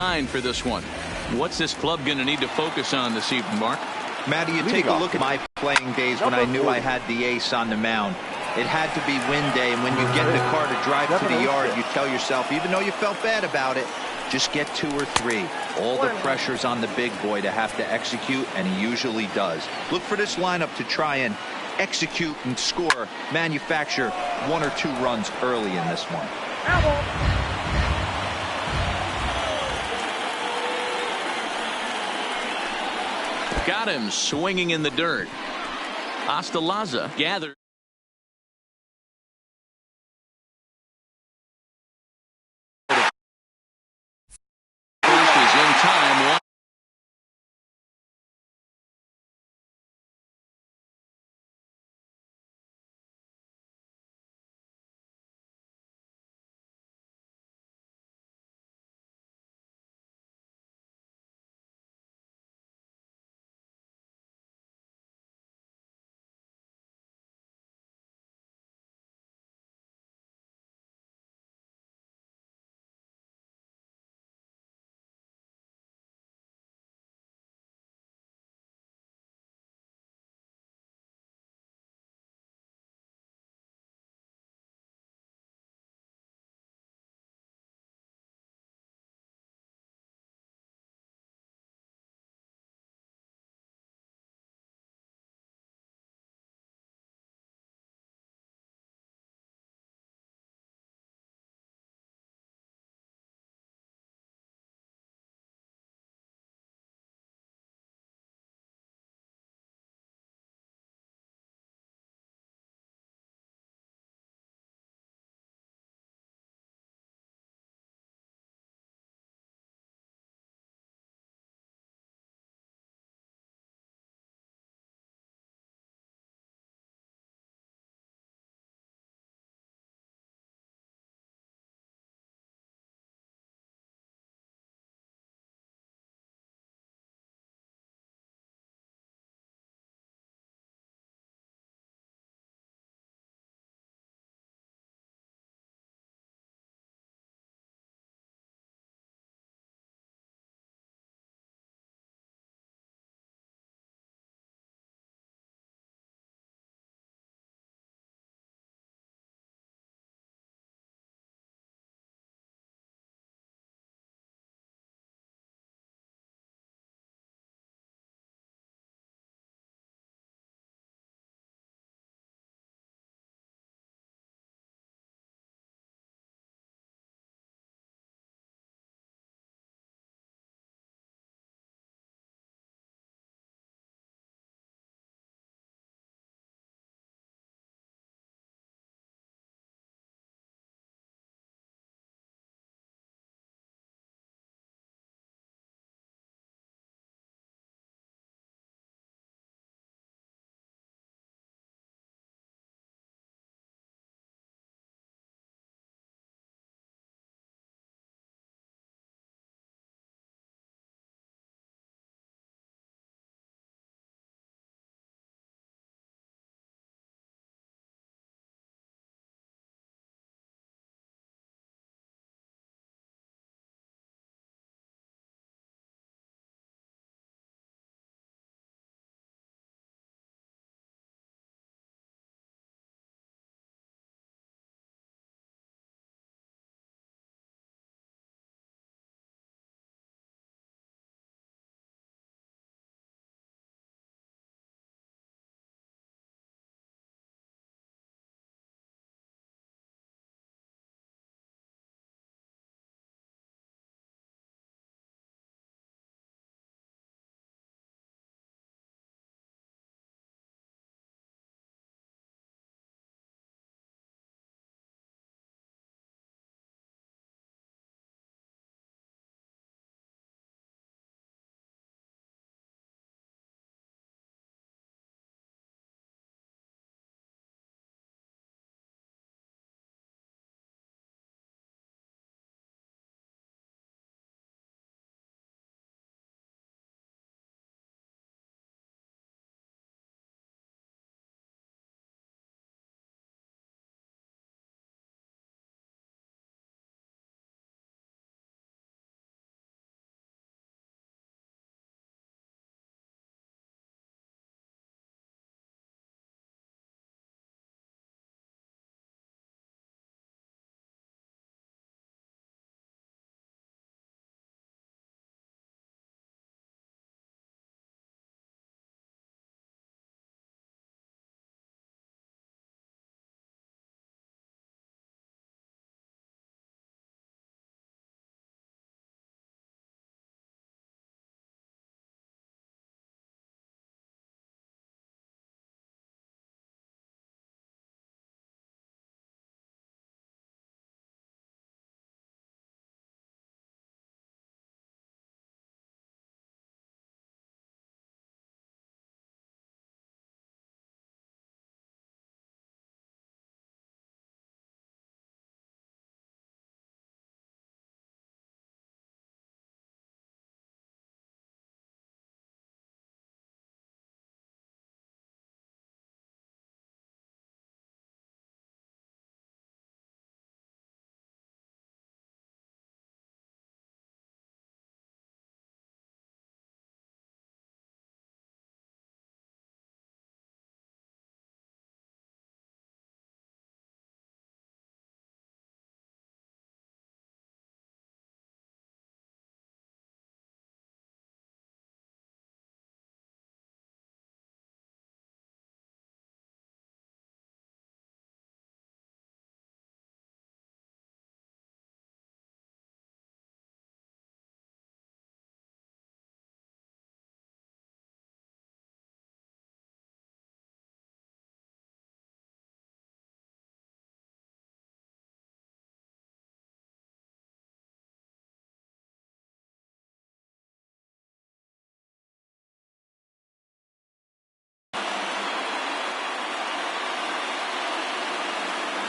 for this one. What's this club going to need to focus on this evening, Mark? Matty, you take a look at my playing days when I knew I had the ace on the mound. It had to be win day, and when you get in the car to drive to the yard, you tell yourself, even though you felt bad about it, just get 2 or 3. All the pressure's on the big boy to have to execute, and he usually does. Look for this lineup to try and execute and score, manufacture 1 or 2 runs early in this one. Got him swinging in the dirt. Astalaza gathered. First is in time.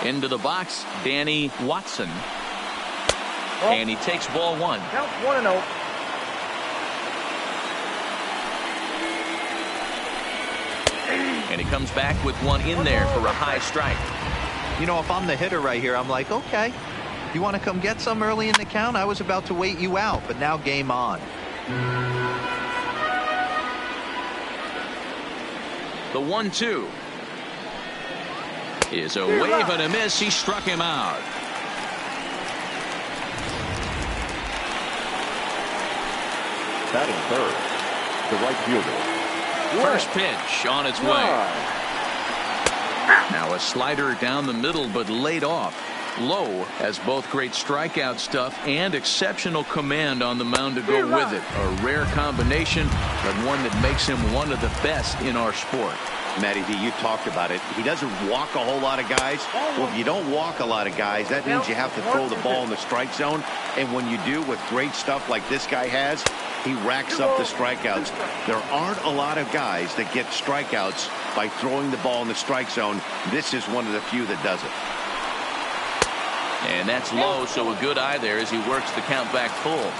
Into the box, Danny Watson. And he takes ball one. Count 1-0. And he comes back with one in there for a high strike. You know, if I'm the hitter right here, I'm like, okay, you want to come get some early in the count? I was about to wait you out, but now game on. The 1-2 is a wave and a miss. He struck him out. Batting third, the right fielder. First pitch on its way. Now a slider down the middle, but laid off. Lowe has both great strikeout stuff and exceptional command on the mound to go with it. A rare combination, but one that makes him one of the best in our sport. Matty D, you talked about it. He doesn't walk a whole lot of guys. Well, if you don't walk a lot of guys, that means you have to throw the ball in the strike zone. And when you do, with great stuff like this guy has, he racks up the strikeouts. There aren't a lot of guys that get strikeouts by throwing the ball in the strike zone. This is one of the few that does it. And that's low, so a good eye there as he works the count back full.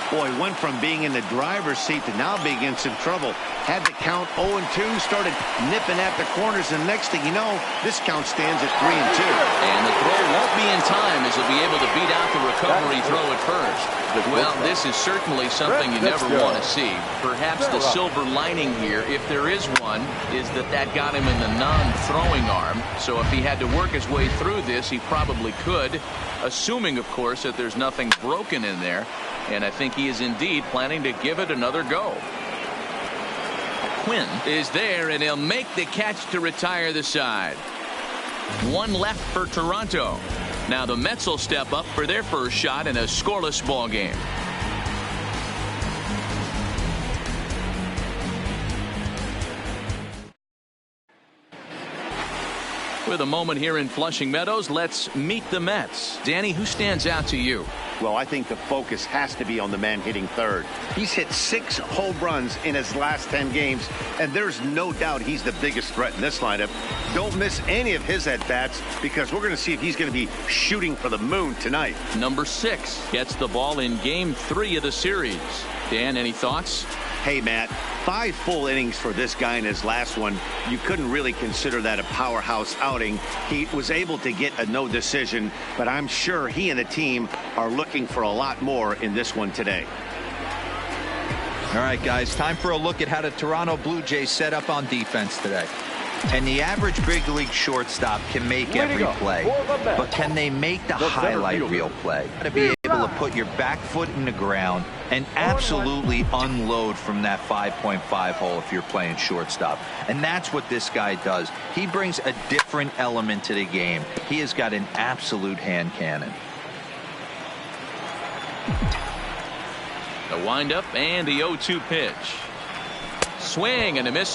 Boy, went from being in the driver's seat to now being in some trouble. Had the count 0-2, started nipping at the corners, and next thing you know, this count stands at 3-2. And the throw won't be in time as he'll be able to beat out the recovery throw at first. Well, this is certainly something you never want to see. Perhaps the silver lining here, if there is one, is that got him in the non-throwing arm. So if he had to work his way through this, he probably could, assuming, of course, that there's nothing broken in there. And I think he is indeed planning to give it another go. Quinn is there, and he'll make the catch to retire the side. One left for Toronto. Now the Mets will step up for their first shot in a scoreless ball game. With a moment here in Flushing Meadows, let's meet the Mets. Danny, who stands out to you? Well, I think the focus has to be on the man hitting third. He's hit 6 home runs in his last 10 games, and there's no doubt he's the biggest threat in this lineup. Don't miss any of his at-bats because we're going to see if he's going to be shooting for the moon tonight. Number 6 gets the ball in Game 3 of the series. Dan, any thoughts? Hey, Matt, 5 full innings for this guy in his last one. You couldn't really consider that a powerhouse outing. He was able to get a no decision, but I'm sure he and the team are looking for a lot more in this one today. All right, guys, time for a look at how the Toronto Blue Jays set up on defense today. And the average big league shortstop can make every play, but can they make the highlight reel play? To be able to put your back foot in the ground and absolutely unload from that 5.5 hole if you're playing shortstop. And that's what this guy does. He brings a different element to the game. He has got an absolute hand cannon. The windup and the 0-2 pitch. Swing and a miss.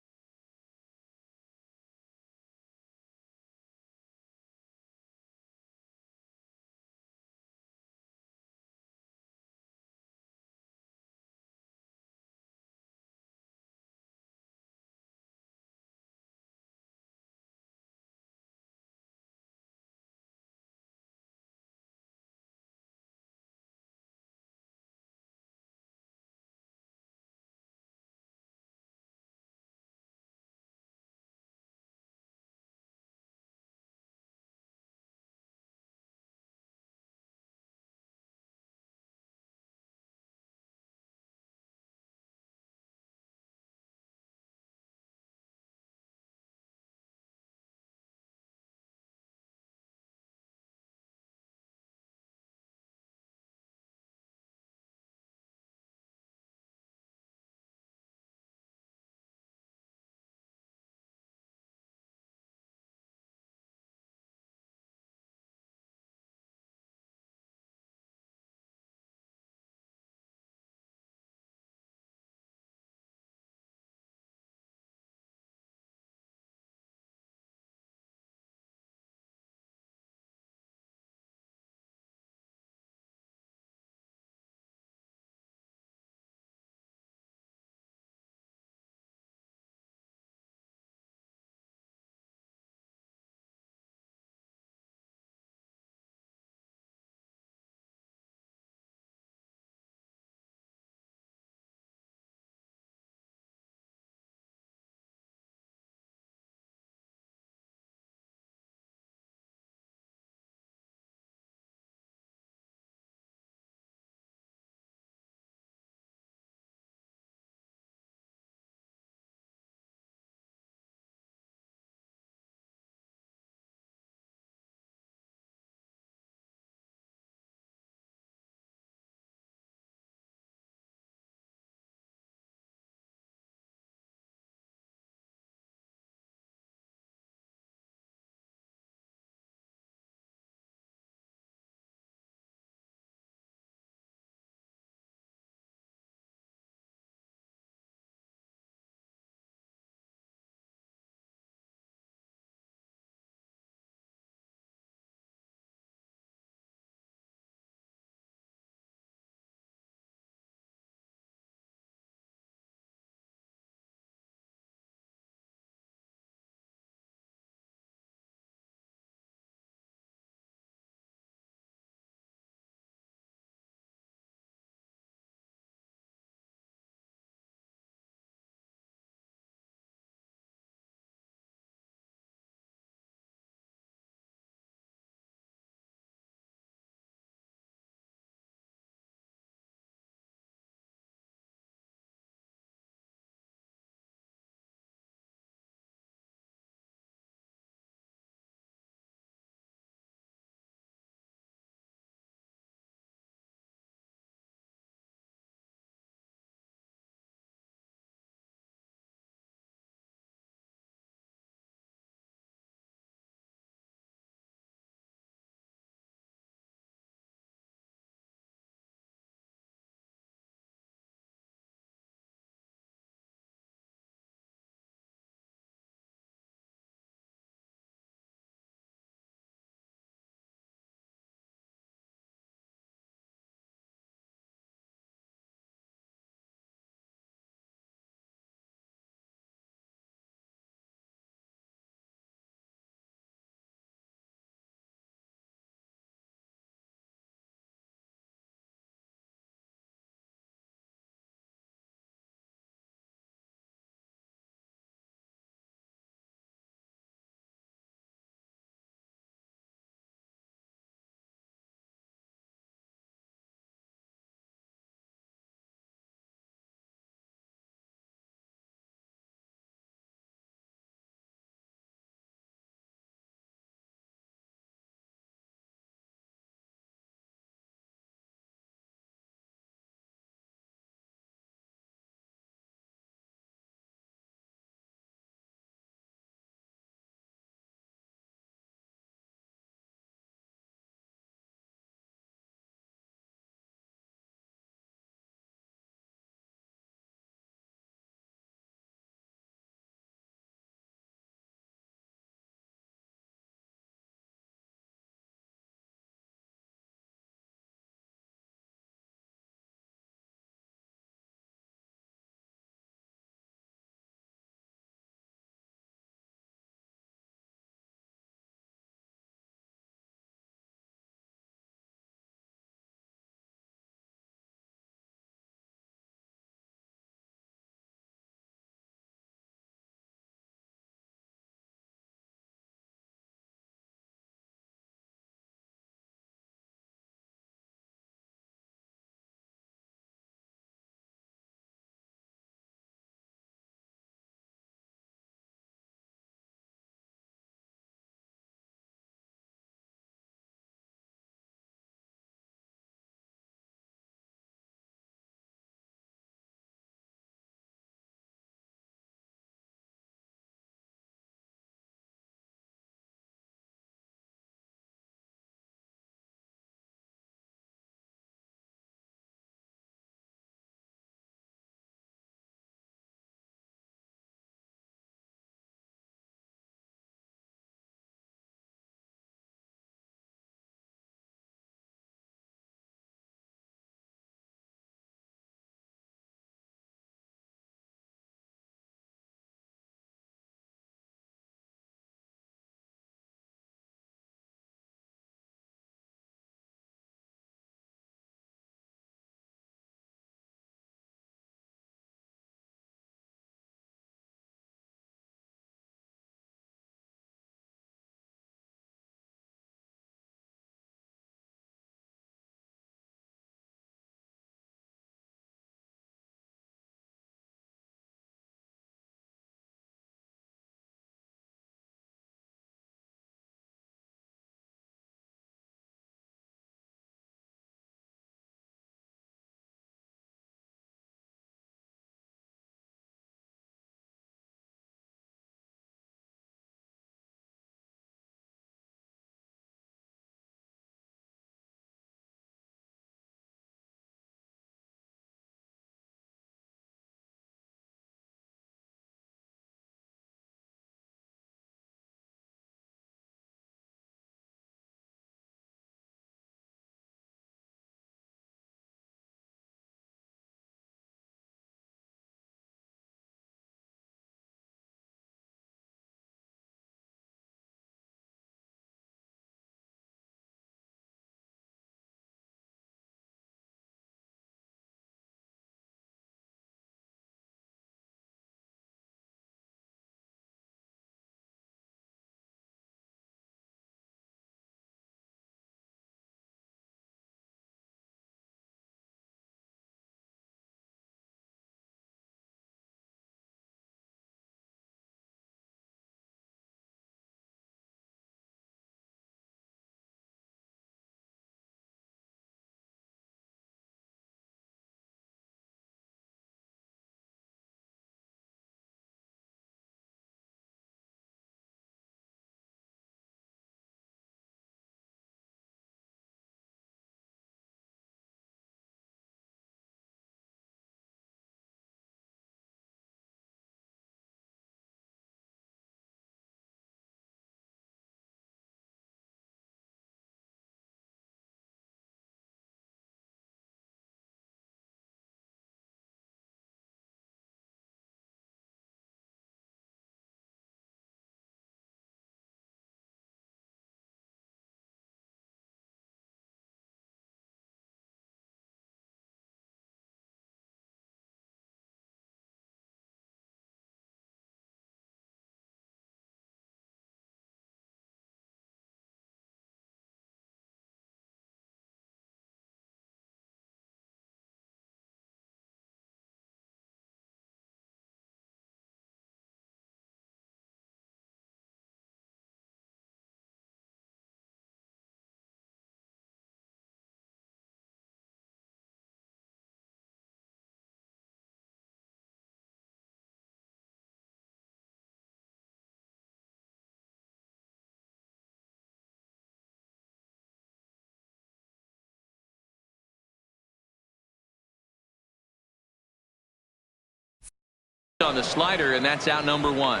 on the slider, and that's out number 1.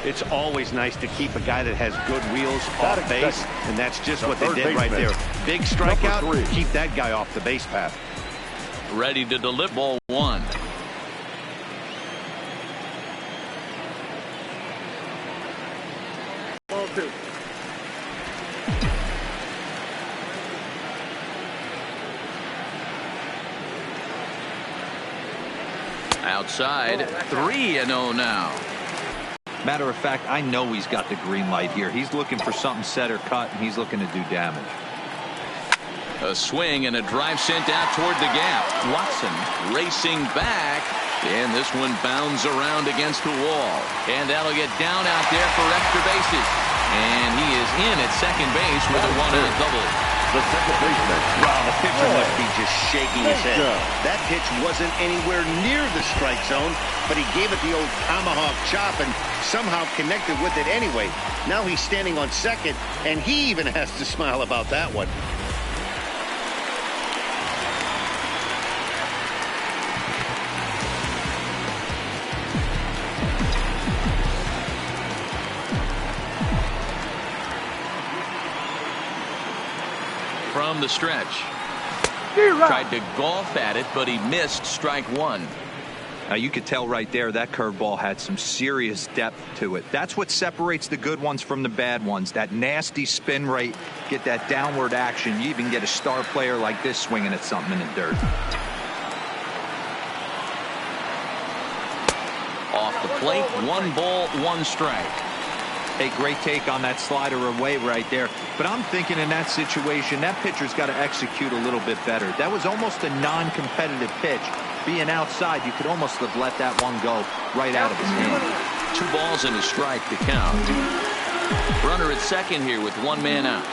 It's always nice to keep a guy that has good wheels off base, and that's just what they did right there. Big strikeout, keep that guy off the base path. Ready to deliver ball 1. Ball 2. Outside, 3-0 now. Matter of fact, I know he's got the green light here. He's looking for something set or cut, and he's looking to do damage. A swing and a drive sent out toward the gap. Watson racing back, and this one bounds around against the wall. And that'll get down out there for extra bases. And he is in at second base with a one-out double. The second baseman. Wow, the pitcher must be just shaking his head. That pitch wasn't anywhere near the strike zone, but he gave it the old tomahawk chop and somehow connected with it anyway. Now he's standing on second, and he even has to smile about that one. From the stretch. Tried to golf at it, but he missed strike 1. Now you could tell right there that curveball had some serious depth to it. That's what separates the good ones from the bad ones. That nasty spin rate, get that downward action. You even get a star player like this swinging at something in the dirt. Off the plate, 1 ball, 1 strike. A great take on that slider away right there. But I'm thinking in that situation, that pitcher's got to execute a little bit better. That was almost a non-competitive pitch. Being outside, you could almost have let that one go right out of his hand. 2 balls and a strike to count. Runner at second here with 1 man out.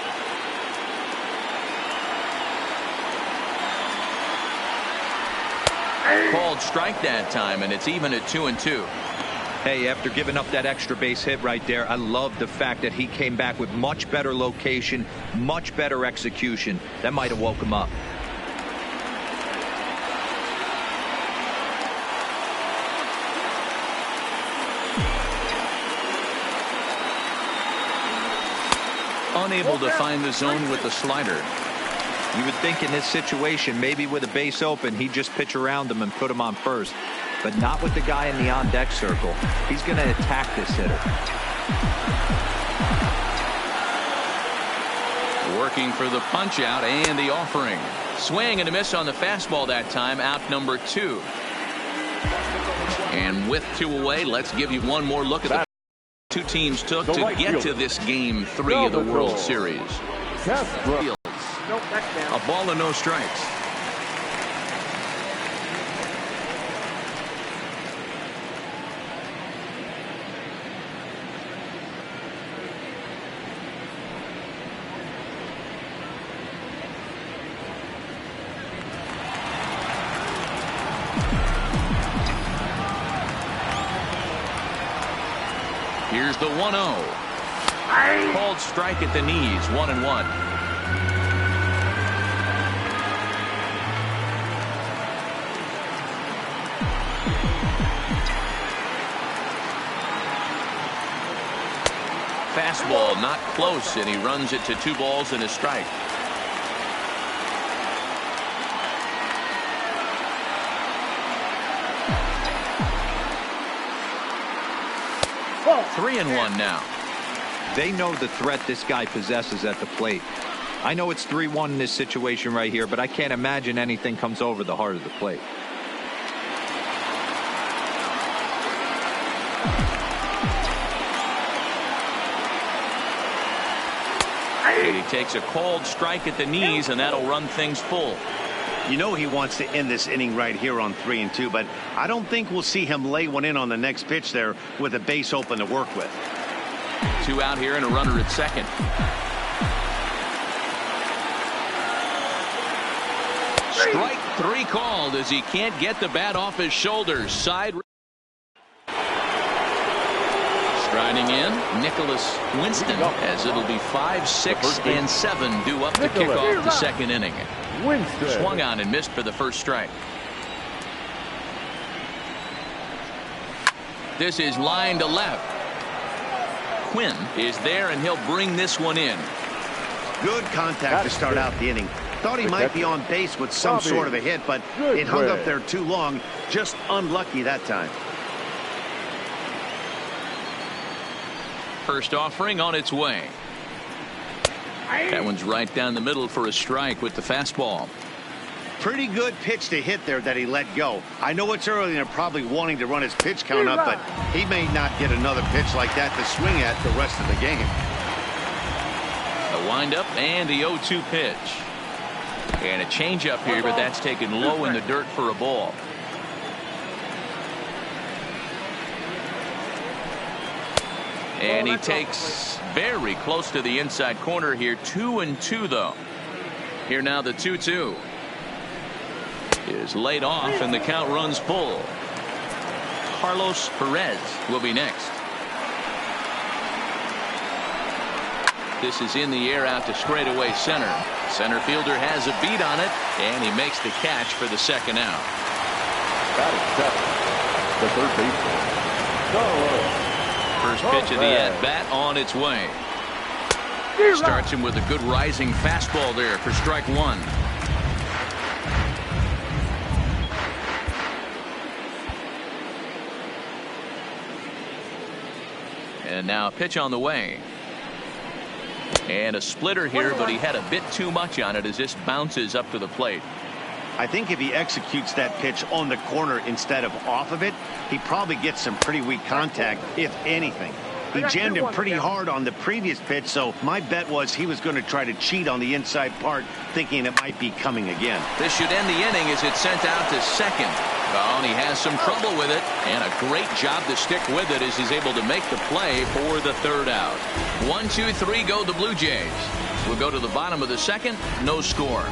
Called strike that time, and it's even at 2-2. Hey, after giving up that extra base hit right there, I love the fact that he came back with much better location, much better execution. That might have woke him up. Unable to find the zone with the slider. You would think in this situation, maybe with a base open, he'd just pitch around him and put him on first. But not with the guy in the on-deck circle. He's going to attack this hitter. Working for the punch-out and the offering. Swing and a miss on the fastball that time, out number 2. And with 2 away, let's give you one more look at the 2 teams took to get to this Game 3 of the World Series. A ball and no strikes. Here's the 1-0. Called strike at the knees, 1-1. Fastball not close, and he runs it to 2 balls and a strike. Oh. 3-1 now. They know the threat this guy possesses at the plate. I know it's 3-1 in this situation right here, but I can't imagine anything comes over the heart of the plate. He takes a called strike at the knees, and that'll run things full. You know he wants to end this inning right here on 3-2, but I don't think we'll see him lay one in on the next pitch there with a base open to work with. 2 out here and a runner at second. Strike 3 called as he can't get the bat off his shoulders. Side. Striding in, Nicholas Winston, as it'll be 5, 6, and 7 due up to kick off the second inning. Swung on and missed for the first strike. This is line to left. Quinn is there, and he'll bring this one in. Good contact to start out the inning. Thought he might be on base with some sort of a hit, but it hung up there too long. Just unlucky that time. First offering on its way. That one's right down the middle for a strike with the fastball. Pretty good pitch to hit there that he let go. I know it's early and they're probably wanting to run his pitch count up, but he may not get another pitch like that to swing at the rest of the game. A windup and the 0-2 pitch. And a changeup here, but that's taken low in the dirt for a ball. And he takes very close to the inside corner here. 2-2 though. Here now the 2-2 is laid off, and the count runs full. Carlos Perez will be next. This is in the air out to straightaway center. Center fielder has a beat on it, and he makes the catch for the second out. The third baseman. First pitch of the at-bat on its way. Starts him with a good rising fastball there for strike one. And now a pitch on the way. And a splitter here, but he had a bit too much on it as this bounces up to the plate. I think if he executes that pitch on the corner instead of off of it, he probably gets some pretty weak contact, if anything. He jammed him pretty hard on the previous pitch, so my bet was he was going to try to cheat on the inside part, thinking it might be coming again. This should end the inning as it's sent out to second. Oh, and he has some trouble with it, and a great job to stick with it as he's able to make the play for the third out. 1, 2, 3 go the Blue Jays. We'll go to the bottom of the second. No score.